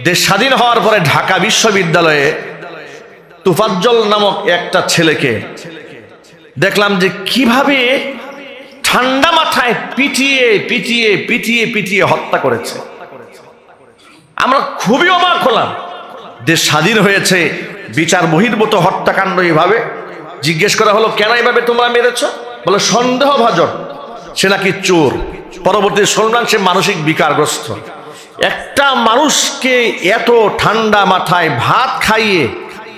দেশ স্বাধীন হওয়ার পরে ঢাকা বিশ্ববিদ্যালয়ে তুফাজ্জল নামক একটা ছেলেকে দেখলাম যে কিভাবে ঠান্ডা মাথায় পিটিয়ে পিটিয়ে পিটিয়ে পিটিয়ে হত্যা করেছে। আমরা খুবই অবাক হলাম। দেশ স্বাধীন হয়েছে, বিচার বহির্ভূত হত্যাকাণ্ড এইভাবে। জিজ্ঞেস করা হলো, কেন এইভাবে তোমরা মেরেছ? বলে সন্দেহভাজন, সে নাকি চোর। পরবর্তী শুনলাম সে মানসিক বিকারগ্রস্ত। একটা মানুষকে এত ঠান্ডা মাথায় ভাত খাইয়ে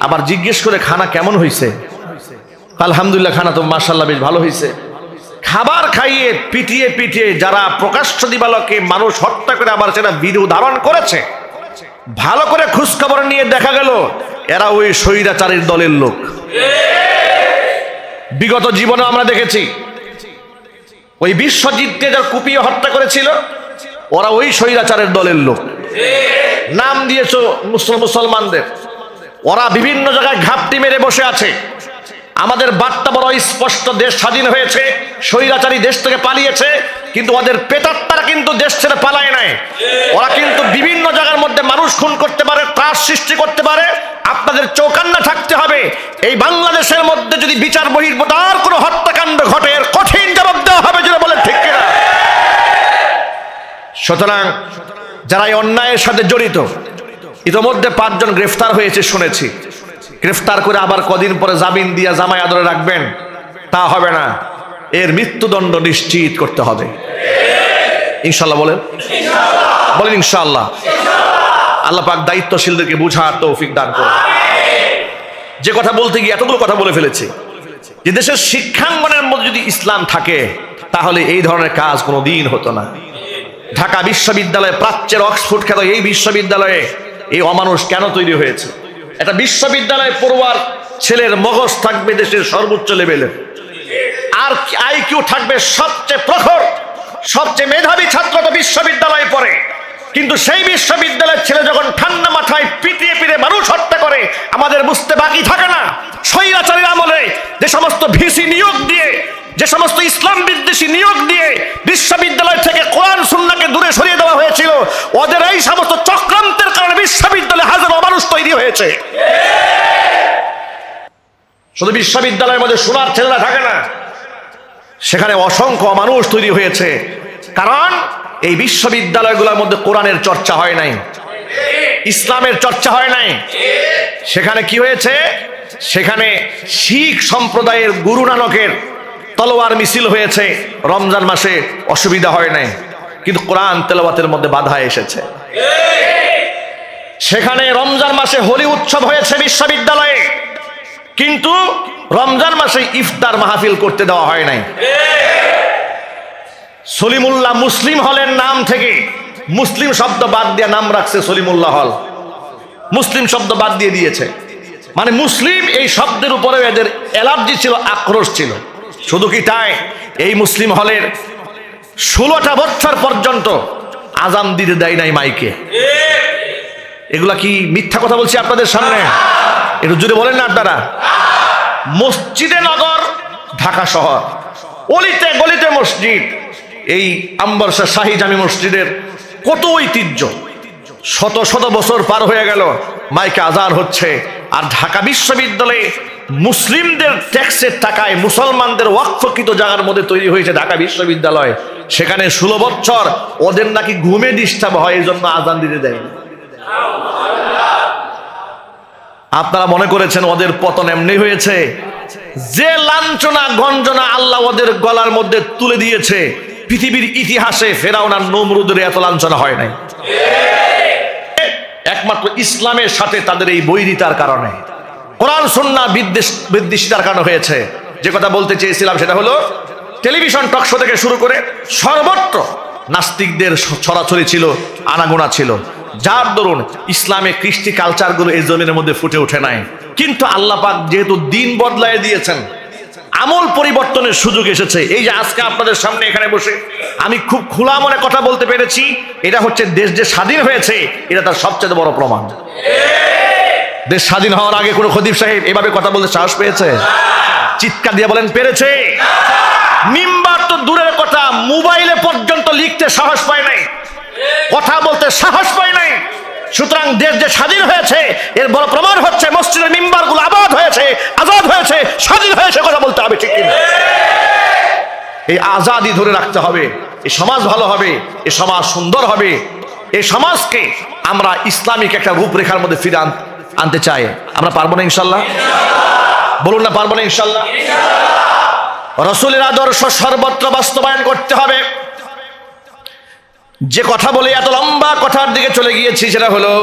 আবার জিজ্ঞেস করে খানা কেমন হয়েছে, আলহামদুলিল্লাহ খানা তো মাশাআল্লাহ বেশ ভালো হয়েছে। খাবার খাইয়ে পিটিয়ে পিটিয়ে যারা প্রকাশ্য দিবালোকে মানুষ হত্যা করে আবার সেটা ভিডিও ধারণ করেছে, ভালো করে খোঁজখবর নিয়ে দেখা গেল এরা ওই স্বৈরাচারীর দলের লোক। বিগত জীবনে আমরা দেখেছি ওই বিশ্বজিৎকে যারা কুপিয়ে হত্যা করেছিল ওরা ওই স্বৈরাচারের দলের লোক। নাম দিয়েছ মুসলমানদের, ওরা বিভিন্ন জায়গায় ঘাপটি মেরে বসে আছে। আমাদের বার্তা বড় স্পষ্ট, দেশ স্বাধীন হয়েছে, স্বৈরাচারী দেশ থেকে পালিয়েছে, কিন্তু ওদের পেটাত্তারা কিন্তু দেশ ছেড়ে পালায় নাই। ওরা কিন্তু বিভিন্ন জায়গার মধ্যে মানুষ খুন করতে পারে, ত্রাস সৃষ্টি করতে পারে। আপনাদের চৌকান্না থাকতে হবে, এই বাংলাদেশের মধ্যে যদি বিচার বহির্ভূত আর কোনো হত্যাকাণ্ড ঘটে এর কঠিন জবাব দেওয়া হবে, যেটা বলে ঠিক কিনা। সুতরাং যারা এই অন্যায়ের সাথে জড়িত, ইতোমধ্যে 5 জন গ্রেফতার হয়েছে শুনেছি। গ্রেফতার করে আবার কদিন পরে জামিন দিয়ে জামাই আদরে রাখবেন, তা হবে না। এর মৃত্যুদণ্ড নিশ্চিত করতে হবে ইনশাআল্লাহ। বলেন বলেন ইনশাআল্লাহ। আল্লাহ পাক দায়িত্বশীলদেরকে বুঝার তৌফিক দান করুন। যে কথা বলতে গিয়ে এতগুলো কথা বলে ফেলেছি, যে দেশের শিক্ষাঙ্গনের মধ্যে যদি ইসলাম থাকে তাহলে এই ধরনের কাজ কোনো দিন হতো না। ঢাকা বিশ্ববিদ্যালয়ে, প্রাচ্যের অক্সফোর্ড খ্যাত এই বিশ্ববিদ্যালয়ে এই অমানুষ কেন তৈরি হয়েছে? একটা বিশ্ববিদ্যালয়ে পড়ুয়ার ছেলের মগজ থাকবে দেশের সর্বোচ্চ লেভেলের, আর আইকিউ থাকবে সবচেয়ে প্রখর, সবচেয়ে মেধাবী ছাত্র তো বিশ্ববিদ্যালয়ে পড়ে। কিন্তু সেই বিশ্ববিদ্যালয়ের ছেলে যখন ঠান্ডা মাথায় পিটিয়ে পিটিয়ে মানুষ হত্যা করে, আমাদের বুঝতে বাকি থাকে না স্বৈরাচারীর আমলে যে সমস্ত ভিসি নিয়োগ দিয়ে, যে সমস্ত ইসলাম বিদ্বেষী নিয়োগ দিয়ে বিশ্ববিদ্যালয় থেকে কোরআন সুন্নাহকে দূরে সরিয়ে দেওয়া হয়েছিল, ওদের এই সমস্ত চক্রান্তের কারণে বিশ্ববিদ্যালয়ে হাজারো মানুষ তৈরি হয়েছে। শুধু বিশ্ববিদ্যালয়ের মধ্যে সোনার ছেলেরা থাকে না, সেখানে অসংখ্য মানুষ তৈরি হয়েছে। কারণ এই বিশ্ববিদ্যালয়গুলোর মধ্যে কোরআনের চর্চা হয় নাই, ইসলামের চর্চা হয় নাই। সেখানে কি হয়েছে? সেখানে শিখ সম্প্রদায়ের গুরু নানকের তলোয়ার মিছিল হয়েছে। রমজান মাসে অসুবিধা হয় নাই, কিন্তু কোরআন তেলাওয়াতের মধ্যে বাধা এসেছে। সেখানে রমজান মাসে হোলি উৎসব হয়েছে বিশ্ববিদ্যালয়ে, কিন্তু রমজান মাসে ইফতার মাহফিল করতে দেওয়া হয় নাই। সলিমুল্লাহ মুসলিম হলের নাম থেকে মুসলিম শব্দ বাদ দিয়ে নাম রাখছে সলিমুল্লাহ হল, মুসলিম শব্দ বাদ দিয়ে দিয়েছে। মানে মুসলিম এই শব্দের উপরে এদের অ্যালার্জি ছিল, আক্রোশ ছিল। শুধু কি তাই, এই মুসলিম হলের 16টা বছর পর্যন্ত আজান দিতে দেয় নাই মাইকে। এগুলা কি মিথ্যা কথা বলছি আপনাদের সামনে? একটু জুড়ে বলেন না আপনারা। মসজিদে নগর ঢাকা শহর, অলিতে গলিতে মসজিদ। এই আম্বরসা শাহী জামি মসজিদের কত ঐতিহ্য, শত শত বছর পার হয়ে গেল, মাইকে আজান হচ্ছে। আর ঢাকা বিশ্ববিদ্যালয়ে মুসলিমদের ট্যাক্সের টাকায় মুসলমানদের ওয়াকফকৃত জায়গার মধ্যে তৈরি হয়েছে ঢাকা বিশ্ববিদ্যালয়। সেখানে 16 বছর ওদের নাকি ঘুমে ডিস্টার্ব হয়, এই জন্য আজান দিতে দেয়। আপনারা মনে করেছেন ওদের পতন এমনি হয়েছে? যে লাঞ্ছনা গঞ্জনা আল্লাহ ওদের গলার মধ্যে তুলে দিয়েছে, পৃথিবীর ইতিহাসে ফেরাউন আর নমরুদের এত লাঞ্ছনা হয় নাই। একমাত্র ইসলামের সাথে তাদের এই বৈরিতার কারণে, কোরআন সুন্নাহ বিদ্বেষিতার কারণে হয়েছে। যে কথা বলতে চেয়েছিলাম সেটা হলো, টেলিভিশন টক শো থেকে শুরু করে সর্বত্র নাস্তিকদের ছড়াছড়ি ছিল, আনাগোনা ছিল, যার দরুন ইসলামে কৃষ্টি কালচারগুলো এই জমিনের মধ্যে ফুটে ওঠে নাই। কিন্তু আল্লাহ পাক যেহেতু দিন বদলায় দিয়েছেন, আমল পরিবর্তনের সুযোগ এসেছে। এই যে আজকে আপনাদের সামনে এখানে বসে আমি খুব খোলা মনে কথা বলতে পেরেছি, এটা হচ্ছে দেশ যে স্বাধীন হয়েছে এটা তার সবচেয়ে বড় প্রমাণ। দেশ স্বাধীন হওয়ার আগে কোনো খতিব সাহেব এভাবে কথা বলতে সাহস পেয়েছে? চিৎকার দিয়ে বলেন পেরেছে? মিম্বার তো দূরের কথা, মোবাইলে পর্যন্ত লিখতে সাহস পায় নাই, কথা বলতে সাহস পায় নাই। সুতরাং দেশ যে স্বাধীন হয়েছে এর বড় প্রমাণ হচ্ছে মসজিদের মিম্বারগুলো আবাদ হয়েছে, আজাদ হয়েছে, স্বাধীন হয়েছে, কথা বলতে হবে ঠিক কিনা? এই আজাদি ধরে রাখতে হবে, এই সমাজ ভালো হবে, এই সমাজ সুন্দর হবে, এই সমাজকে আমরা ইসলামিক একটা রূপরেখার মধ্যে ফিরে আনতে চাই। আমরা পারবো না ইনশাল্লাহ? বলুন না পারবো না ইনশাল্লাহ? রাসূলের আদর্শ সর্বত্র বাস্তবায়ন করতে হবে। যে কথা বলে এত লম্বা কথার দিকে চলে গিয়েছি সেটা হলো,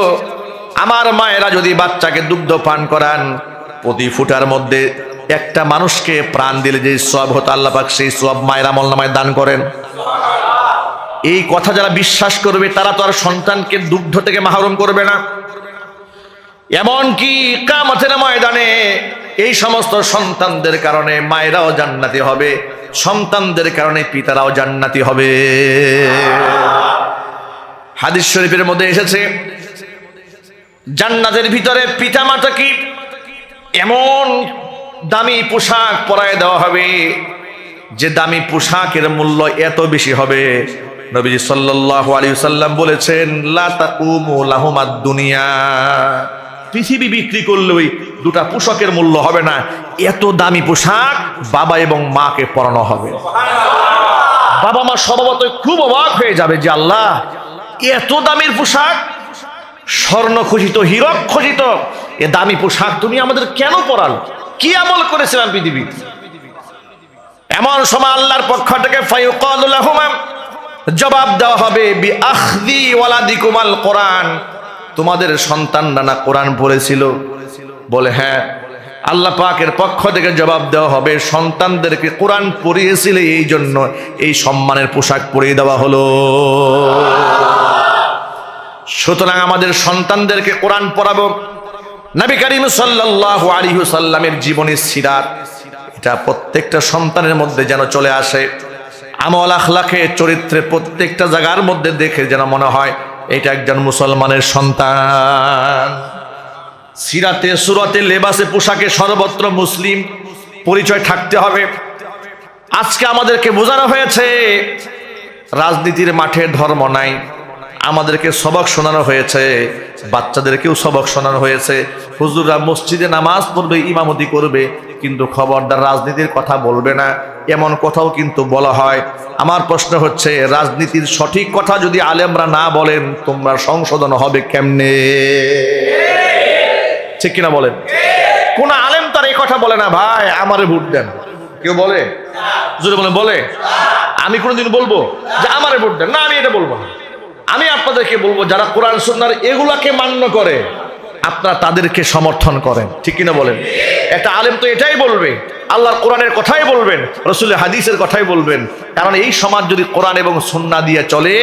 আমার মায়েরা যদি বাচ্চাকে দুগ্ধ পান করান, প্রতি ফুটার মধ্যে একটা মানুষকে প্রাণ দিলে যে সওয়াব হতো আল্লাহ পাক সেই সওয়াব মায়ের আমলনামায় দান করেন। এই কথা যারা বিশ্বাস করবে তারা তো আর সন্তানকে দুগ্ধ থেকে মাহরুম করবে না। এমনকি কিয়ামতের ময়দানে এই সমস্ত সন্তানদের কারণে মায়েরাও জান্নাতি হবে, সন্তানদের কারণে পিতারাও জান্নাতি হবে। হাদিস শরীফের মধ্যে এসেছে জান্নাতের ভিতরে পিতামাতাকে এমন দামি পোশাক পরায় দেওয়া হবে যে দামি পোশাকের মূল্য এত বেশি হবে, নবীজি সাল্লাল্লাহু আলাইহি ওয়াসাল্লাম বলেছেন লা তাকুমু লাহুমাদ দুনিয়া, পৃথিবী বিক্রি করলে ওই দুটা পোশাকের মূল্য হবে না, এত দামি পোশাক বাবা এবং মাকে পরানো হবে। বাবা মা স্বভাবতই খুব অবাক হয়ে যাবে যে আল্লাহ এত দামির পোশাক, স্বর্ণ খচিত, হীরক খচিত এ দামি পোশাক তুমি আমাদের কেন পরাল, কি আমল করেছিলাম পৃথিবী? এমন সময় আল্লাহর পক্ষ থেকে ফায়ুকালু লাহুমা, জবাব দেওয়া হবে বিআখযি ওয়ালাদিকুমাল কোরআন, তোমাদের সন্তানরা না কোরআন পড়েছিল? বলে হ্যাঁ। আল্লাহ পাকের পক্ষ থেকে জবাব দেওয়া হবে সন্তানদেরকে কোরআন পড়িয়েছিলে এই জন্য এই সম্মানের পোশাক পরিয়ে দেওয়া হলো। সুতরাং আমাদের সন্তানদেরকে কোরআন পড়াবো। নবী করিম সাল্লাল্লাহু আলাইহি ওয়াসাল্লামের জীবনী সিরাত এটা প্রত্যেকটা সন্তানের মধ্যে যেন চলে আসে। আমল আখলাকে চরিত্রে প্রত্যেকটা জায়গার মধ্যে দেখে যেন মনে হয় এটা একজন মুসলমানের সন্তান। সিরাতে, সুরাতে, লেবাসে, পোশাকে সর্বত্র মুসলিম পরিচয় থাকতে হবে। আজকে আমাদেরকে বোঝানো হয়েছে রাজনীতির মাঠে ধর্ম নাই, আমাদেরকে সবক শোনানো হয়েছে, বাচ্চাদেরকেও সবক শোনানো হয়েছে। হুজুররা মসজিদে নামাজ পড়বে, ইমামতি করবে, কিন্তু খবরদার রাজনীতির কথা বলবে না, এমন কথাও কিন্তু বলা হয়। আমার প্রশ্ন হচ্ছে রাজনীতির সঠিক কথা যদি আলেমরা না বলেন তোমরা সংশোধন হবে কেমনে? ঠিক কিনা বলেন? কোন আলেম তার এই কথা বলে না ভাই আমারে ভোট দেন, কেউ বলে? যদি বলে আমি কোনোদিন বলবো যে আমারে ভোট দেন? না, আমি এটা বলবো না। আমি আপনাদেরকে বলবো যারা কোরআন সুন্নাহর এগুলাকে মান্য করে আপনারা তাদেরকে সমর্থন করেন। ঠিক কিনা বলেন? একটা আলেম তো এটাই বলবে, আল্লাহর কোরআনের কথাই বলবেন, রাসূলের হাদিসের কথাই বলবেন। কারণ এই সমাজ যদি কোরআন এবং সুন্নাহ দিয়ে চলে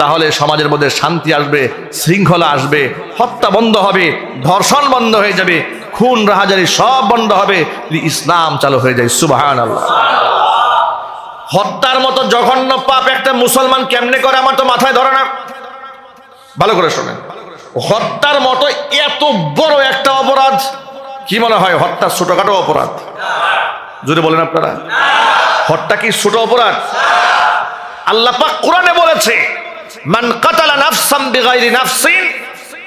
তাহলে সমাজের মধ্যে শান্তি আসবে, শৃঙ্খলা আসবে, হত্যা বন্ধ হবে, ধর্ষণ বন্ধ হয়ে যাবে, খুন রাহাজারি সব বন্ধ হবে, ইসলাম চালু হয়ে যায়। সুবহানাল্লাহ। হত্যার মতো জঘন্য পাপ একটা মুসলমান কেমনে করে আমার তো মাথায় ধরে না। ভালো করে শোনেন, হত্যার মতো এত বড় একটা অপরাধ কি মনে হয় হত্যা ছোটখাটো অপরাধ? যদি বলেন আপনারা হত্যা কি ছোট অপরাধ? আল্লাহ পাক কোরআনে বলেছে মান কাতালা নাফসান বিগাইরি নাফসিন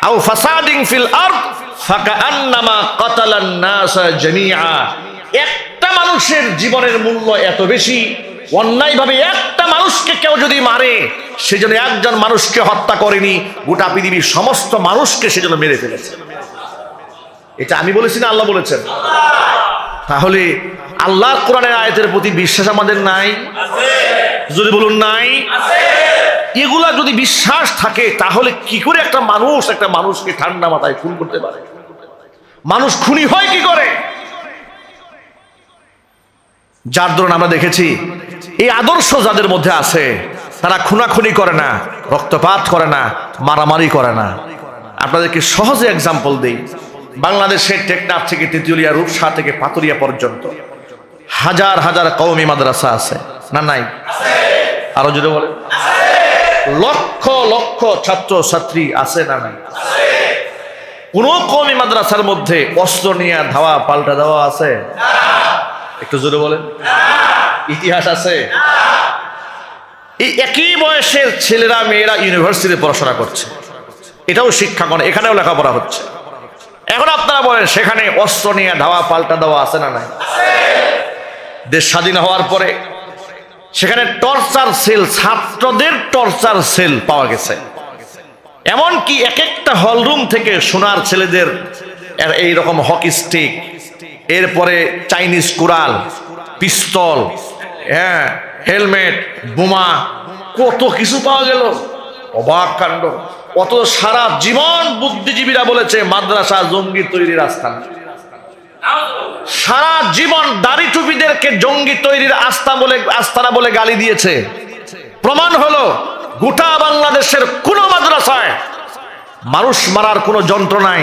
আও ফাসাদিন ফিল আরদ ফাকান্নামা কাতালান নাসা জামিআ। একটা মানুষের জীবনের মূল্য এত বেশি, অন্যায়ভাবে একটা মানুষকে কেউ যদি মারে সেজন্য একজন মানুষকে হত্যা করেনি, গোটা পৃথিবীর সমস্ত মানুষকে সেজন্য মেরে ফেলেছে। এটা আমি বলেছি না আল্লাহ বলেছেন? তাহলে আল্লাহর কোরআনের আয়াতের প্রতি বিশ্বাস আমাদের নাই? যদি বলুন নাই। এগুলা যদি বিশ্বাস থাকে তাহলে কি করে একটা মানুষকে ঠান্ডা মাথায় খুন করতে পারে? মানুষ খুনি হয় কি করে? যার দরুন আমরা দেখেছি এই আদর্শ যাদের মধ্যে আছে তারা খুনাখুনি করে না, রক্তপাত করে না, মারামারি করে না। আপনাদেরকে সহজে এক্সাম্পল দেই। বাংলাদেশের টেকনাফ থেকে তেতুলিয়া, রূপসা থেকে পাতুরিয়া পর্যন্ত হাজার হাজার কওমি মাদ্রাসা আছে না নাই? আরো যদি বলে লক্ষ লক্ষ ছাত্র ছাত্রী আছে না নাই? কোন কওমি মাদ্রাসার মধ্যে অস্ত্র নিয়ে ধাওয়া পাল্টা দেওয়া আছে? একটু জোরে বলেন। ইতিহাস আছে? এই একই বয়সের ছেলেরা মেয়েরা ইউনিভার্সিটিতে পড়াশোনা করছে, এটাও শিক্ষা করে, এখানেও লেখাপড়া হচ্ছে। এখন আপনারা বলেন সেখানে অস্ত্র নিয়ে ধাওয়া পাল্টা দেওয়া আছে না নাই? দেশ স্বাধীন হওয়ার পরে সেখানে টর্চার সেল, ছাত্রদের টর্চার সেল পাওয়া গেছে। এমনকি এক একটা হলরুম থেকে সোনার ছেলেদের এইরকম হকি স্টিক, এরপরে চাইনিজ কুড়াল, পিস্তল, হ্যাঁ, হেলমেট, বোমা, কত কিছু পাওয়া গেল। অবাক কাণ্ড। অত সারা জীবন বুদ্ধিজীবীরা বলেছে মাদ্রাসা জঙ্গি তৈরির আস্থান। সারা জীবন দাড়ি টুপিদেরকে জঙ্গি তৈরির আস্তানা বলে গালি দিয়েছে। প্রমাণ হলো গোটা বাংলাদেশের কোন মাদ্রাসায় মানুষ মারার কোনো যন্ত্র নাই,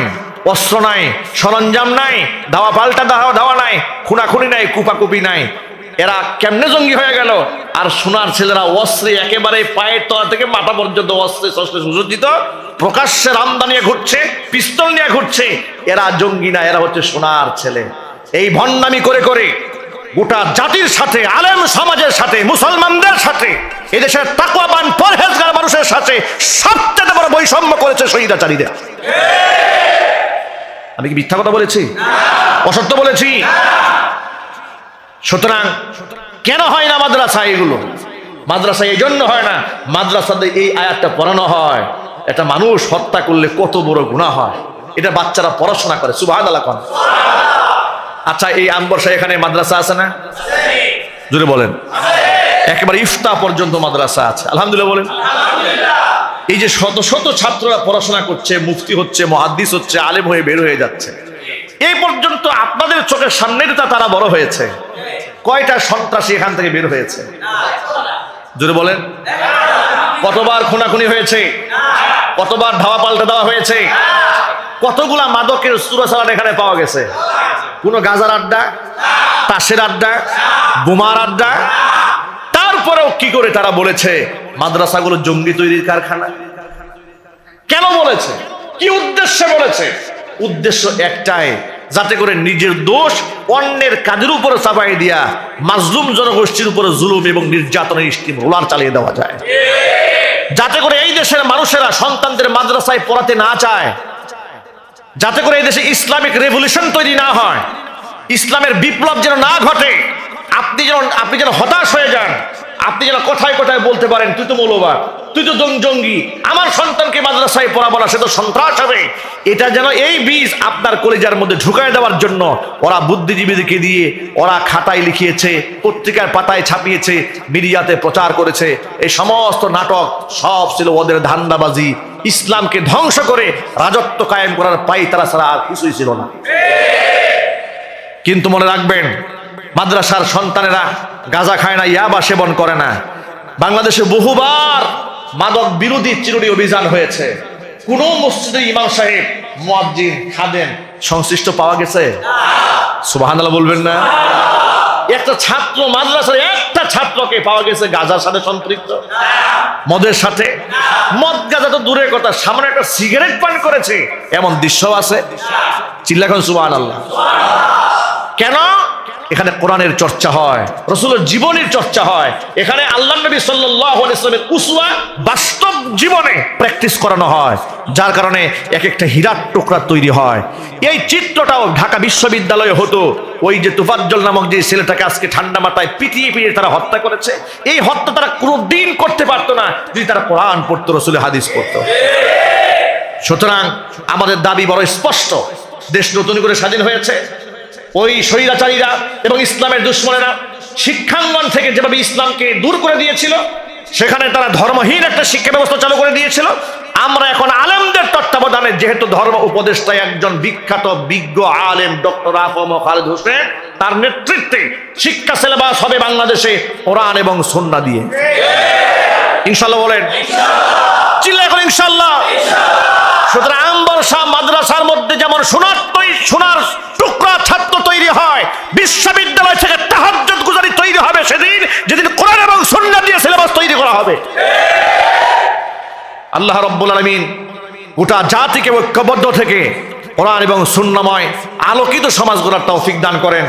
অস্ত্র নাই, সরঞ্জাম নাই, ধাওয়া পাল্টা ধাওয়া নাই, খুনাখুনি নাই, কুপাকুপি নাই। এরা কেমনে জঙ্গি হয়ে গেল? আর সোনার ছেলেরা অস্ত্রে একেবারে পায়ের তলা থেকে মাথা পর্যন্ত অস্ত্রে শস্ত্রে সুসজ্জিত, প্রকাশ্যে রামদা নিয়ে ঘুরছে, পিস্তল নিয়ে ঘুরছে। এরা জঙ্গি না, এরা হচ্ছে সোনার ছেলে। এই ভণ্ডামি করে করে গোটা জাতির সাথে, আলেম সমাজের সাথে, মুসলমানদের সাথে, এদেশের তাকওয়াবান পরহেজগার মানুষের সাথে সবচেয়ে বড় বৈষম্য করেছে শহীদাচারীরা। আমি কি মিথ্যা কথা বলেছি? অসত্য বলেছি? সুতরাং কেন হয় না মাদ্রাসা? এগুলো মাদ্রাসা এই জন্য হয় না, মাদ্রাসাতে এই আয়াতটা পড়ানো হয়, একটা মানুষ হত্যা করলে কত বড় গুনাহ হয়, এটা বাচ্চারা পড়াশোনা করে। সুবহানাল্লাহ। আচ্ছা, এই আমবর্ষা এখানে মাদ্রাসা আছে না? জোরে বলেন। একেবারে ইফতা পর্যন্ত মাদ্রাসা আছে, আলহামদুলিল্লাহ বলেন। এই যে শত শত ছাত্ররা পড়াশোনা করছে, মুফতি হচ্ছে, মুহাদ্দিস হচ্ছে, আলেম হয়ে বের হয়ে যাচ্ছে, এই পর্যন্ত আপনাদের চোখের সামনে তারা বড় হয়েছে। কয়টা সন্ত্রাসী এখান থেকে বের হয়েছে? জোরে বলেন। কতবার খুনাখুনি হয়েছে? কতবার ধাওয়া পাল্টা দেওয়া হয়েছে? কতগুলা মাদকের চুরাচালান এখানে পাওয়া গেছে? কোন গাজার আড্ডা, তাসের আড্ডা, বোমার আড্ডা। তারপরেও কি করে তারা বলেছে মাদ্রাসাগুলো জঙ্গি তৈরির কারখানা? কেন বলেছে? কি উদ্দেশ্যে বলেছে? উদ্দেশ্য একটাই, যাতে করে নিজের দোষ অন্যের কাজের উপরে চাপাই দিয়া মাজলুম জনগোষ্ঠীর উপরে জুলুম এবং নির্যাতনের স্টিম রোলার চালিয়ে দেওয়া যায়, যাতে করে এই দেশের মানুষেরা সন্তানদের মাদ্রাসায় পড়াতে না চায়, যাতে করে এই দেশে ইসলামিক রেভলিউশন তৈরি না হয়, ইসলামের বিপ্লব যেন না ঘটে। আপনি যেন হতাশ হয়ে যান, আপনি যেন কথায় কথায় বলতে পারেন তুই তো মৌলবাদ, তুই তো জঙ্গি, আমার সন্তানকে মাদ্রাসায় পড়াবো না, সে তো সন্ত্রাস হবে। এটা যেন এই বীজ আপনার কলিজার মধ্যে ঢুকায় দেওয়ার জন্য ওরা বুদ্ধিজীবীদেরকে দিয়ে ওরা খাতায় লিখিয়েছে, পত্রিকার পাতায় ছাপিয়েছে, মিডিয়াতে প্রচার করেছে। এই সমস্ত নাটক সব ছিল ওদের ধান্দাবাজি, ইসলামকে ধ্বংস করে রাজত্ব কায়েম করার পাই তারা ছাড়া আর কিছুই ছিল না। কিন্তু মনে রাখবেন, মাদ্রাসার সন্তানেরা গাঁজা খায় না, ইয়াবা সেবন করে না। বাংলাদেশে বহুবার মাদক বিরোধী চিরুনি অভিযান হয়েছে। কোন মসজিদে ইমাম সাহেব, মুয়াজ্জিন, খাদেম সংশ্লিষ্ট পাওয়া গেছে? সুবহানাল্লাহ বলবেন না? একটা ছাত্র মাদ্রাসার একটা ছাত্রকে পাওয়া গেছে গাঁজার সাথে সম্পৃক্ত, মদের সাথে? মদ গাঁজা তো দূরের কথা, সামনে একটা সিগারেট পান করেছে, এমন দৃশ্য আছে। চিল্লাখন সুবহানাল্লাহ। কেন? এখানে কোরআনের চর্চা হয়, রাসূলের জীবনের চর্চা হয়, এখানে আল্লাহর নবী সাল্লাল্লাহু আলাইহি ওয়াসাল্লামের উসওয়া বাস্তব জীবনে প্র্যাকটিস করানো হয়, যার কারণে এক একটা হীরার টুকরা তৈরি হয়। এই চিত্রটাও ঢাকা বিশ্ববিদ্যালয়ে হতো। ওই যে তুফাজ্জল নামক যে ছেলেটাকে আজকে ঠান্ডা মাথায় পিটিয়ে পিটিয়ে তারা হত্যা করেছে, এই হত্যা তারা কোনোদিন করতে পারতো না যদি তারা কোরআন পড়তো, রাসূলের হাদিস পড়তো। সুতরাং আমাদের দাবি বড় স্পষ্ট, দেশ নতুন করে স্বাধীন হয়েছে। ওই স্বৈরাচারীরা এবং ইসলামের দুশ্মনেরা শিক্ষাঙ্গন থেকে যেভাবে ইসলামকে দূর করে দিয়েছিল, সেখানে তারা ধর্মহীন একটা শিক্ষা ব্যবস্থা চালু করে দিয়েছিল। আমরা এখন আলেমদের তত্ত্বাবধানে, যেহেতু ধর্ম উপদেষ্টা একজন বিখ্যাত বিজ্ঞ আলেম ডক্টর আফম খালেদ হোসেন, তার নেতৃত্বে শিক্ষা সিলেবাস হবে বাংলাদেশে কোরআন এবং সুন্নাহ দিয়ে। ইনশাআল্লাহ বলেন। চিল্লা এখন ইনশাআল্লাহ। সুতরাং আমবর্ষা মাদ্রাসার মধ্যে যেমন সোনার টুকরা ছাত্র তৈরি হয়, বিশ্ববিদ্যালয় থেকে তাহাজ্জুদ গুজারি তৈরি হবে সেদিন, যেদিন কোরআন এবং সুন্নাহ দিয়ে সিলেবাস তৈরি করা হবে। আল্লাহ রাব্বুল আলামিন গোটা জাতিকে ঐক্যবদ্ধ থেকে কোরআন এবং সুন্নাহময় আলোকিত সমাজ গড়ার তৌফিক দান করেন।